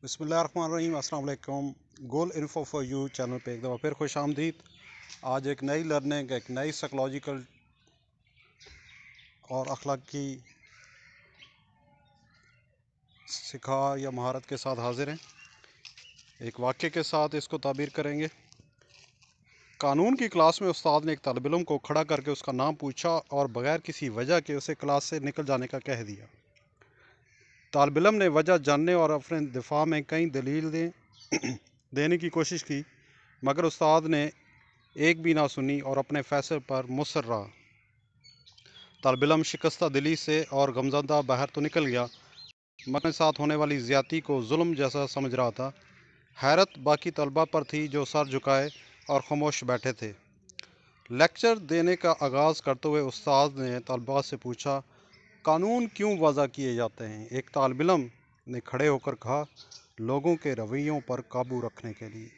بسم اللہ الرحمن الرحیم۔ السلام علیکم۔ گول انفو فار یو چینل پہ ایک دفعہ پھر خوش آمدید۔ آج ایک نئی لرننگ، ایک نئی سائیکولوجیکل اور اخلاقی سکھا یا مہارت کے ساتھ حاضر ہیں۔ ایک واقعے کے ساتھ اس کو تعبیر کریں گے۔ قانون کی کلاس میں استاد نے ایک طالب علم کو کھڑا کر کے اس کا نام پوچھا اور بغیر کسی وجہ کے اسے کلاس سے نکل جانے کا کہہ دیا۔ طالب علم نے وجہ جاننے اور اپنے دفاع میں کئی دلیل دینے کی کوشش کی، مگر استاد نے ایک بھی نہ سنی اور اپنے فیصلے پر مصر رہا۔ طالب علم شکستہ دلی سے اور غمزدہ باہر تو نکل گیا، مگر اپنے ساتھ ہونے والی زیادتی کو ظلم جیسا سمجھ رہا تھا۔ حیرت باقی طلبہ پر تھی جو سر جھکائے اور خاموش بیٹھے تھے۔ لیکچر دینے کا آغاز کرتے ہوئے استاد نے طلبہ سے پوچھا، قانون کیوں وضع کیے جاتے ہیں؟ ایک طالب علم نے کھڑے ہو کر کہا، لوگوں کے رویوں پر قابو رکھنے کے لیے۔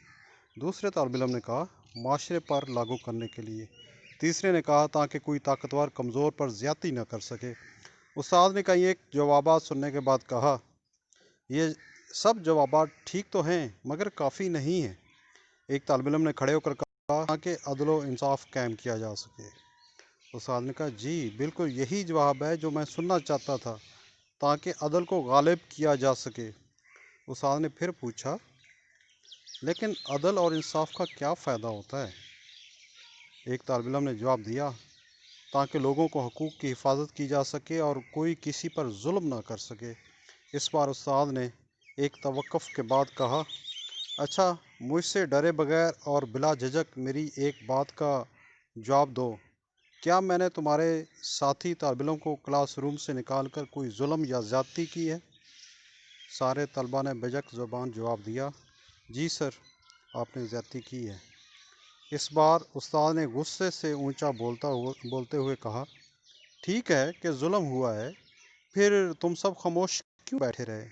دوسرے طالب علم نے کہا، معاشرے پر لاگو کرنے کے لیے۔ تیسرے نے کہا، تاکہ کوئی طاقتور کمزور پر زیادتی نہ کر سکے۔ استاد نے کئی ایک جوابات سننے کے بعد کہا، یہ سب جوابات ٹھیک تو ہیں مگر کافی نہیں ہیں۔ ایک طالب علم نے کھڑے ہو کر کہا، تاکہ عدل و انصاف قائم کیا جا سکے۔ استاد نے کہا، جی بالکل یہی جواب ہے جو میں سننا چاہتا تھا، تاکہ عدل کو غالب کیا جا سکے۔ استاد نے پھر پوچھا، لیکن عدل اور انصاف کا کیا فائدہ ہوتا ہے؟ ایک طالب علم نے جواب دیا، تاکہ لوگوں کو حقوق کی حفاظت کی جا سکے اور کوئی کسی پر ظلم نہ کر سکے۔ اس بار استاد نے ایک توقف کے بعد کہا، اچھا مجھ سے ڈرے بغیر اور بلا جھجک میری ایک بات کا جواب دو، کیا میں نے تمہارے ساتھی طالب علم کو کلاس روم سے نکال کر کوئی ظلم یا زیادتی کی ہے؟ سارے طلبہ نے بجک زبان جواب دیا، جی سر، آپ نے زیادتی کی ہے۔ اس بار استاد نے غصے سے اونچا بولتے ہوئے کہا، ٹھیک ہے کہ ظلم ہوا ہے، پھر تم سب خاموش کیوں بیٹھے رہے؟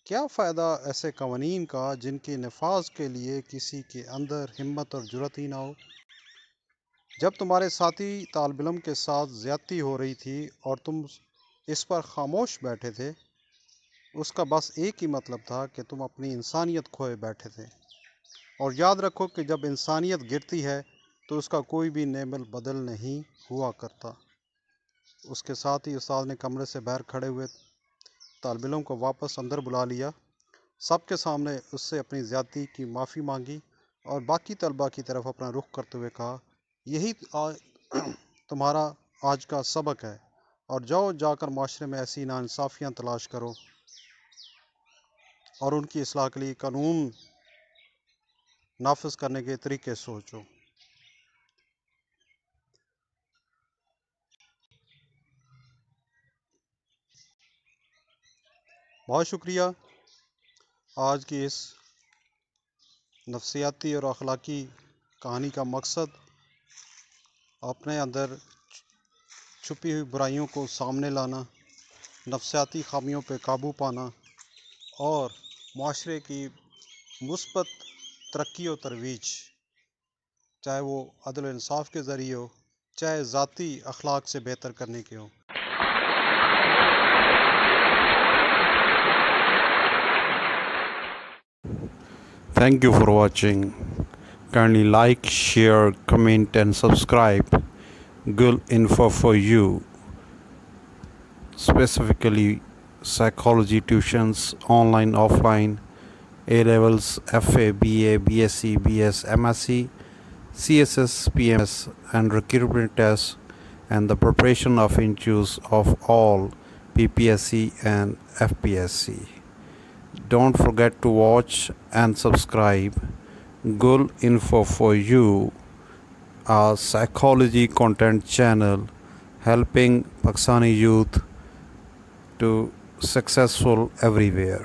کیا فائدہ ایسے قوانین کا جن کے نفاذ کے لیے کسی کے اندر ہمت اور جرأت ہی نہ ہو؟ جب تمہارے ساتھی طالب علم کے ساتھ زیادتی ہو رہی تھی اور تم اس پر خاموش بیٹھے تھے، اس کا بس ایک ہی مطلب تھا کہ تم اپنی انسانیت کھوئے بیٹھے تھے۔ اور یاد رکھو کہ جب انسانیت گرتی ہے تو اس کا کوئی بھی نعمت بدل نہیں ہوا کرتا۔ اس کے ساتھ ہی استاد نے کمرے سے باہر کھڑے ہوئے طالب علم کو واپس اندر بلا لیا، سب کے سامنے اس سے اپنی زیادتی کی معافی مانگی اور باقی طلبہ کی طرف اپنا رخ کرتے ہوئے کہا، یہی تمہارا آج کا سبق ہے، اور جاؤ جا کر معاشرے میں ایسی ناانصافیاں تلاش کرو اور ان کی اصلاح کے لیے قانون نافذ کرنے کے طریقے سوچو۔ بہت شکریہ۔ آج کی اس نفسیاتی اور اخلاقی کہانی کا مقصد اپنے اندر چھپی ہوئی برائیوں کو سامنے لانا، نفسیاتی خامیوں پہ قابو پانا اور معاشرے کی مثبت ترقی و ترویج، چاہے وہ عدل و انصاف کے ذریعے ہو، چاہے ذاتی اخلاق سے بہتر کرنے کے ہو۔ Thank you for watching. Kindly like, share, comment and subscribe Gul Info for You, specifically psychology tuitions, online, offline, A-levels, FA, BA, BSc, BS, MSc, CSS, PMS and recruitment tests, and the preparation of interviews of all PPSC and FPSC. Don't forget to watch and subscribe Gul Info for You, a psychology content channel helping Pakistani youth to successful everywhere.